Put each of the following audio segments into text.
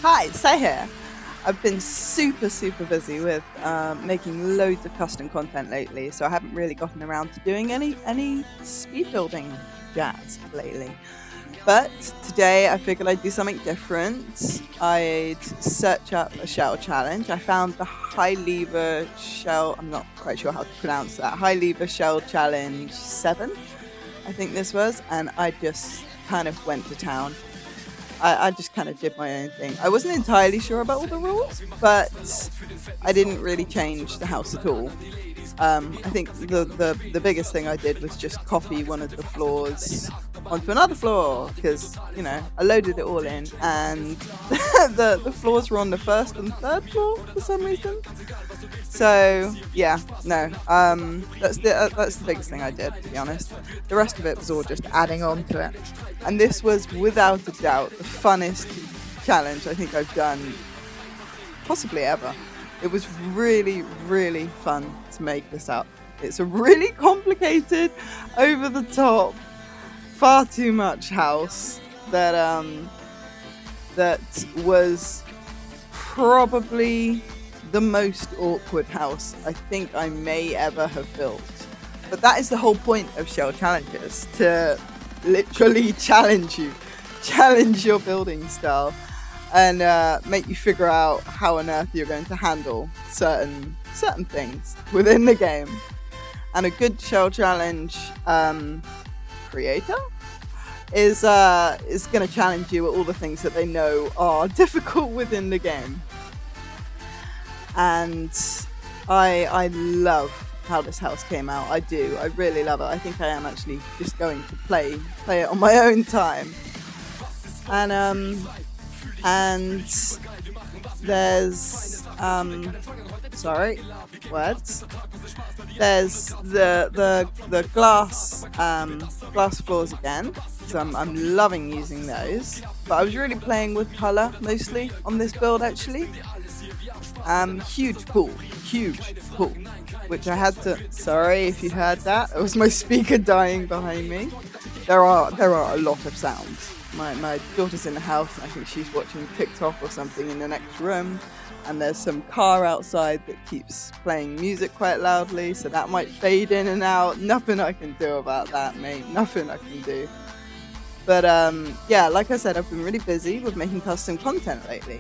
Hi, Sai here. I've been super busy with making loads of custom content lately, so I haven't really gotten around to doing any speed building jazz lately. But today I figured I'd do something different. I'd search up a shell challenge. I found the Hyeliva shell, I'm not quite sure how to pronounce that, Hyeliva shell challenge 7, I think this was, and I just kind of went to town. I just kind of did my own thing. I wasn't entirely sure about all the rules, but I didn't really change the house at all. I think the biggest thing I did was just copy one of the floors onto another floor because, you know, I loaded it all in and the floors were on the first and third floor for some reason. So yeah, no, that's the biggest thing I did, to be honest. The rest of it was all just adding on to it. And this was without a doubt the funnest challenge I think I've done possibly ever. It was really fun to make this up. It's a really complicated, over the top, far too much house that was probably the most awkward house I think I may ever have built. But that is the whole point of shell challenges, to literally challenge your building style, and make you figure out how on earth you're going to handle certain things within the game. And a good shell challenge creator is going to challenge you at all the things that they know are difficult within the game. And I love how this house came out. I do. I really love it. I think I am actually just going to play it on my own time. And there's sorry, words. There's the glass floors again. So I'm loving using those. But I was really playing with color mostly on this build actually. Huge pool, which I had to. Sorry if you heard that. It was my speaker dying behind me. There are a lot of sounds. My daughter's in the house, and I think she's watching TikTok or something in the next room. And there's some car outside that keeps playing music quite loudly, so that might fade in and out. Nothing I can do about that, mate. Nothing I can do. But yeah, like I said, I've been really busy with making custom content lately.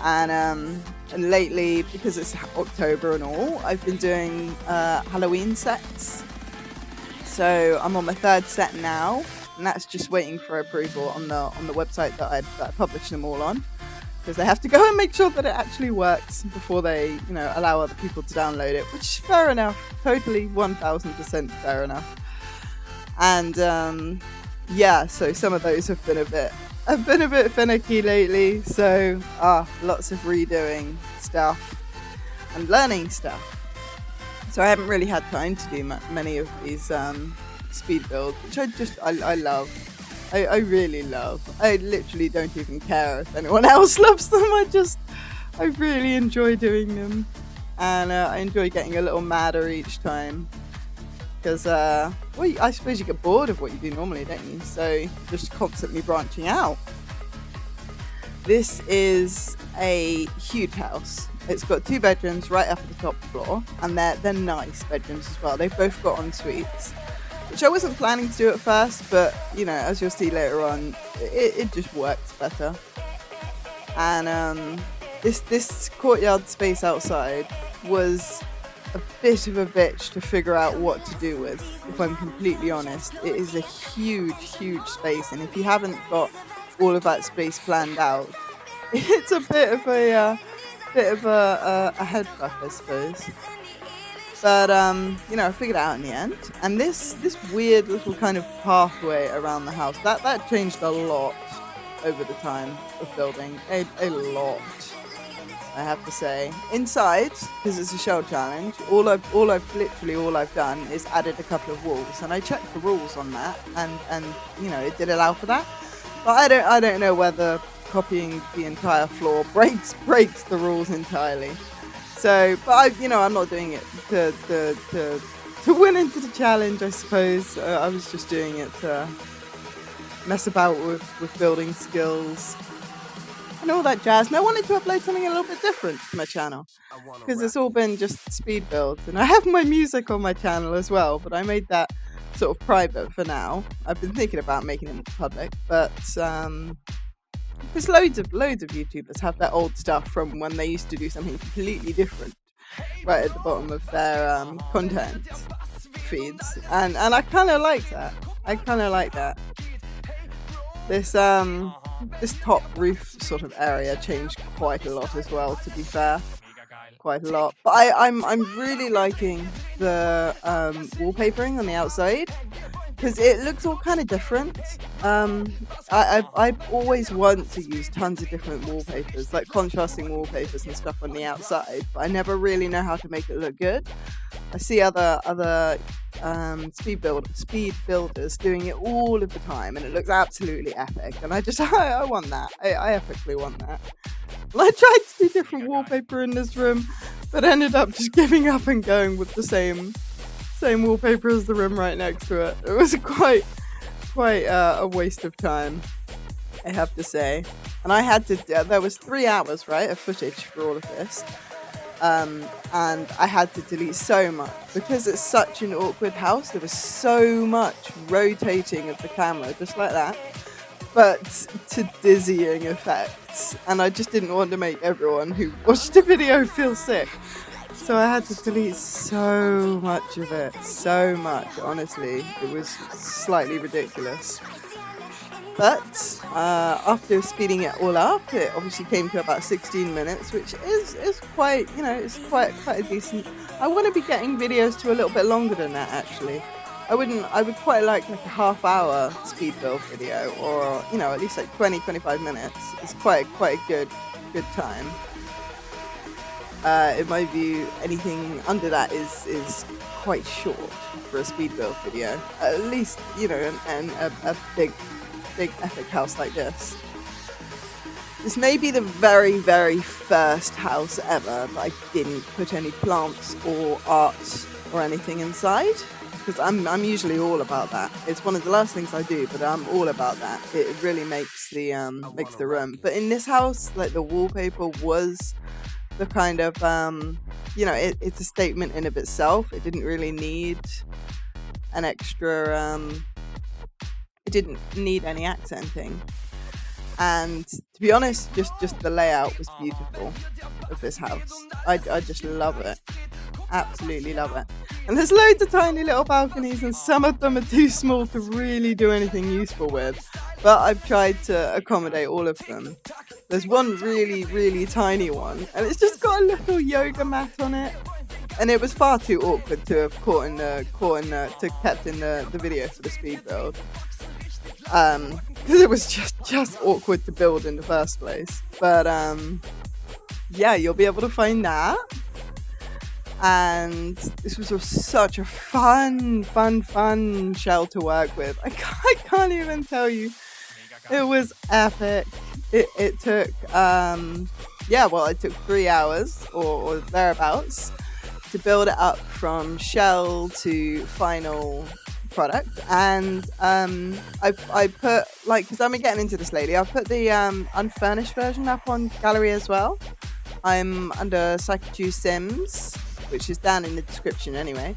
And lately, because it's October and all, I've been doing Halloween sets. So I'm on my third set now, and that's just waiting for approval on the website that I publish them all on, because they have to go and make sure that it actually works before they, you know, allow other people to download it, which is fair enough, totally 1000% fair enough. And yeah, so some of those have been a bit finicky lately, so lots of redoing stuff and learning stuff. So I haven't really had time to do many of these speed builds, which I love. I really love. I literally don't even care if anyone else loves them. I really enjoy doing them, and I enjoy getting a little madder each time. Because, well, I suppose you get bored of what you do normally, don't you? So, just constantly branching out. This is a huge house. It's got 2 bedrooms right up at the top floor, and they're nice bedrooms as well. They've both got en suites, which I wasn't planning to do at first, but, you know, as you'll see later on, it just works better. And this courtyard space outside was a bit of a bitch to figure out what to do with, if I'm completely honest. It is a huge space, and if you haven't got all of that space planned out, it's a bit of a head fuck, I suppose. But you know, I figured it out in the end. And this weird little kind of pathway around the house, that changed a lot over the time of building. A lot, I have to say. Inside, because it's a shell challenge, all I've done is added a couple of walls, and I checked the rules on that, and you know, it did allow for that. But I don't know whether copying the entire floor breaks the rules entirely. So, but I'm not doing it to win into the challenge, I suppose. I was just doing it to mess about with building skills. and all that jazz. And I wanted to upload something a little bit different to my channel, because it's all been just speed builds. And I have my music on my channel as well, but I made that sort of private for now. I've been thinking about making it public, but there's loads of YouTubers have their old stuff from when they used to do something completely different right at the bottom of their content feeds, and I kind of like that. This this top roof sort of area changed quite a lot as well, to be fair, quite a lot. But I'm really liking the wallpapering on the outside, because it looks all kind of different. I always want to use tons of different wallpapers, like contrasting wallpapers and stuff on the outside, but I never really know how to make it look good. I see other speed builders doing it all of the time, and it looks absolutely epic. And I want that. I epically want that. Well, I tried to do different wallpaper in this room, but ended up just giving up and going with the same wallpaper as the room right next to it. It was quite a waste of time, I have to say. And I had to, there was 3 hours, right, of footage for all of this. And I had to delete so much, because it's such an awkward house. There was so much rotating of the camera, just like that, but to dizzying effects. And I just didn't want to make everyone who watched the video feel sick. So I had to delete so much of it, so much, honestly. It was slightly ridiculous. But after speeding it all up, it obviously came to about 16 minutes, which is quite, it's quite a decent. I want to be getting videos to a little bit longer than that, actually. I would quite like a half-hour speed build video, or at least like 20-25 minutes. It's quite a good time. In my view, anything under that is quite short for a speed build video. At least, and a big epic house like this. This may be the very, very first house ever that I didn't put any plants or art or anything inside, because I'm usually all about that. It's one of the last things I do, but I'm all about that. It really makes the room. But in this house, like, the wallpaper was the kind of it's a statement in of itself. It didn't really need an extra it didn't need any accenting, and to be honest, just the layout was beautiful of this house. I just love it, absolutely love it. And there's loads of tiny little balconies, and some of them are too small to really do anything useful with, but I've tried to accommodate all of them. There's one really, really tiny one, and it's just got a little yoga mat on it, and it was far too awkward to have kept in the video for the speed build, because it was just awkward to build in the first place. But yeah, you'll be able to find that. And this was such a fun shell to work with. I can't even tell you. It was epic. It took it took 3 hours or thereabouts to build it up from shell to final product. And I put, because I'm getting into this lately, I've put the unfurnished version up on gallery as well. I'm under PsychachuSims, which is down in the description anyway.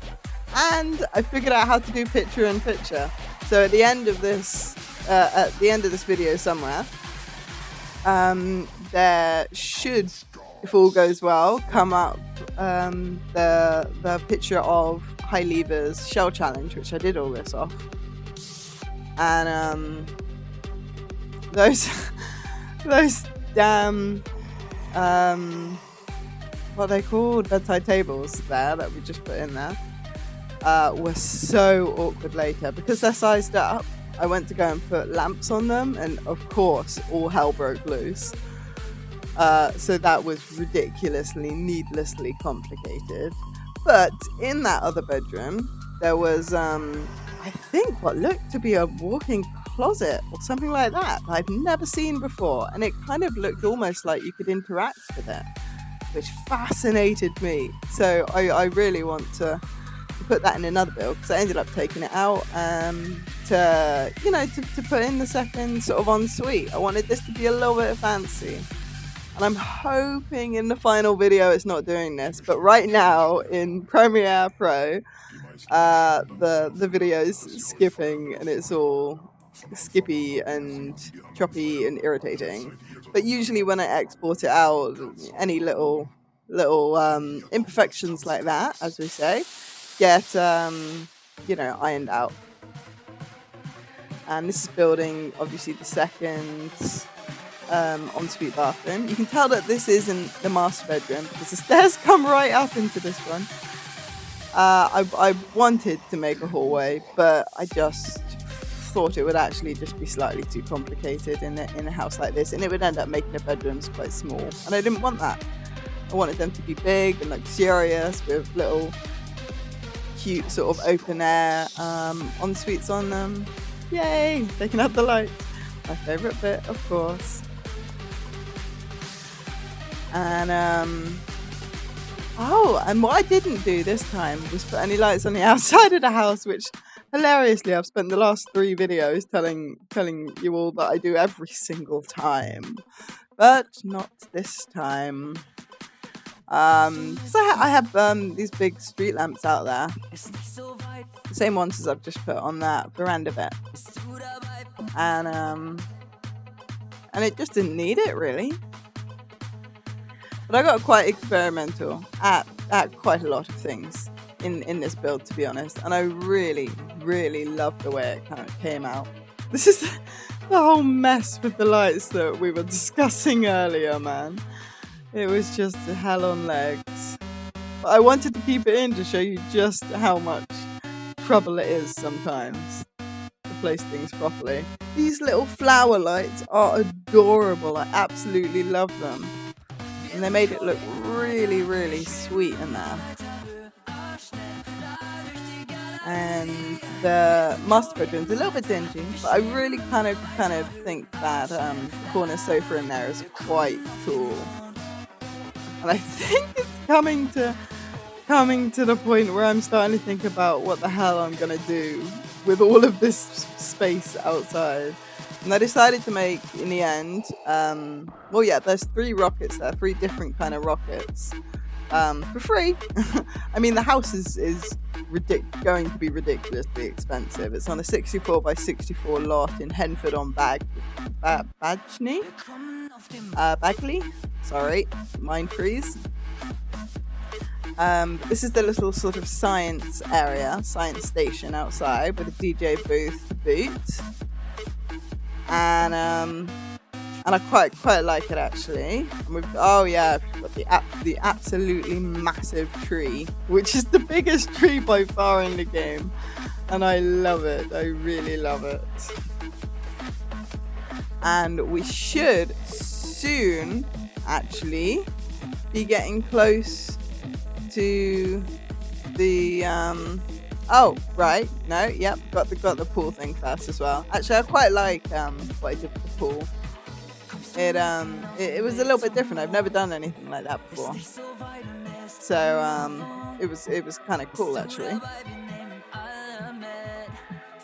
And I figured out how to do picture in picture. So at the end of this video somewhere, there should, if all goes well, come up the picture of Hyeliva's shell challenge, which I did all this off. And those damn what are they called, bedside tables there that we just put in there, were so awkward later, because they're sized up. I went to go and put lamps on them, and of course all hell broke loose. So that was ridiculously, needlessly complicated. But in that other bedroom, there was, I think, what looked to be a walk-in closet or something like that I've never seen before. And it kind of looked almost like you could interact with it, which fascinated me. So I really want to put that in another build, because I ended up taking it out to put in the second sort of ensuite. I wanted this to be a little bit fancy. And I'm hoping in the final video it's not doing this, but right now in Premiere Pro, the video is skipping and it's all skippy and choppy and irritating. But usually when I export it out, any little imperfections like that, as we say, get ironed out. And this is building obviously the second ensuite bathroom. You can tell that this isn't the master bedroom because the stairs come right up into this one. I wanted to make a hallway, but I just thought it would actually just be slightly too complicated in a house like this, and it would end up making the bedrooms quite small, and I didn't want that. I wanted them to be big and luxurious with little cute sort of open air en-suites on them. Yay! Taking out the lights. My favourite bit, of course. And and what I didn't do this time was put any lights on the outside of the house, which hilariously I've spent the last 3 videos telling you all that I do every single time, but not this time. Because I have these big street lamps out there, the same ones as I've just put on that veranda bit, and it just didn't need it really. But I got quite experimental at quite a lot of things in this build, to be honest, and I really love the way it kind of came out. This is the whole mess with the lights that we were discussing earlier, man. It was just hell on legs. But I wanted to keep it in to show you just how much trouble it is sometimes to place things properly. These little flower lights are adorable. I absolutely love them. And they made it look really sweet in there. And the master bedroom's a little bit dingy, but I really kind of think that the corner sofa in there is quite cool. And I think it's coming to the point where I'm starting to think about what the hell I'm gonna do with all of this space outside. And I decided to make, in the end, there's 3 rockets there, 3 different kind of rockets, for free. I mean, the house is going to be ridiculously expensive. It's on a 64 by 64 lot in Henford on Bagley. Sorry, mind freeze. This is the little sort of science station outside with a DJ booth to boot. And I quite like it actually. And we've got the absolutely massive tree, which is the biggest tree by far in the game, and I love it. I really love it. And we should soon actually be getting close to the got the pool thing first as well. Actually, I quite like what I did with the pool. It was a little bit different. I've never done anything like that before, so it was kind of cool actually.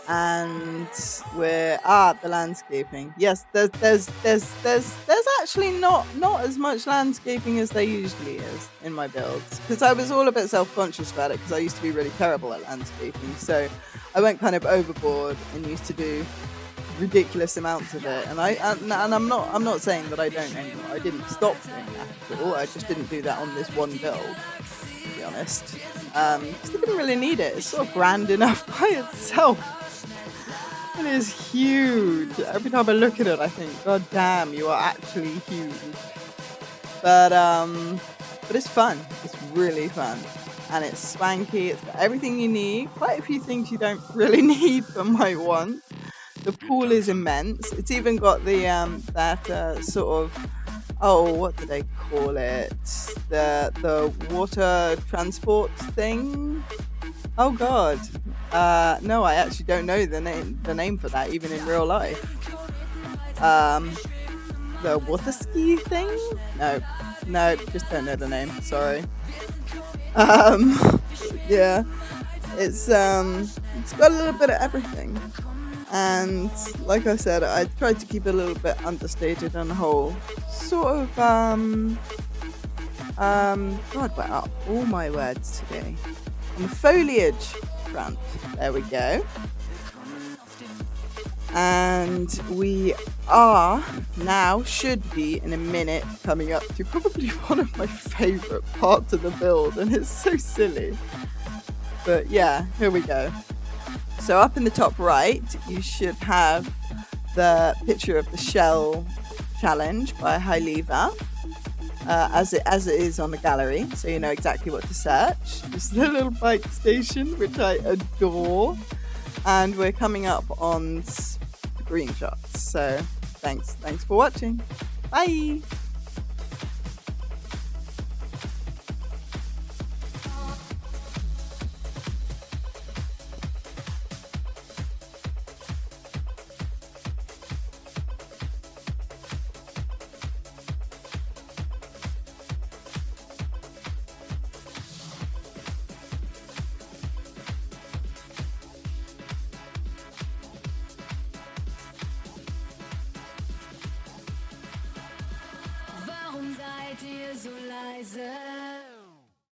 And we're the landscaping. Yes, there's actually not as much landscaping as there usually is in my builds, because I was all a bit self-conscious about it because I used to be really terrible at landscaping. So I went kind of overboard and used to do ridiculous amounts of it. And I'm not saying that I don't anymore. I didn't stop doing that at all. I just didn't do that on this one build, to be honest, because I didn't really need it. It's sort of grand enough by itself. It is huge. Every time I look at it, I think, God damn, you are actually huge. But it's fun. It's really fun, and it's swanky. It's got everything you need. Quite a few things you don't really need but might want. The pool is immense. It's even got the sort of, what do they call it? The water transport thing. Oh God. No, I actually don't know the name for that, even in real life. The water ski thing? No, just don't know the name. Sorry. Yeah, it's got a little bit of everything. And like I said, I tried to keep it a little bit understated on the whole. Sort of, God, what are all my words today? On the foliage front. There we go. And we are now, should be in a minute, coming up to probably one of my favourite parts of the build, and it's so silly. But yeah, here we go. So up in the top right, you should have the picture of the shell challenge by Hyeliva, as it is on the gallery, so you know exactly what to search. Just a little bike station, which I adore. And we're coming up on screenshots. So thanks for watching. Bye. Warum seid ihr so leise?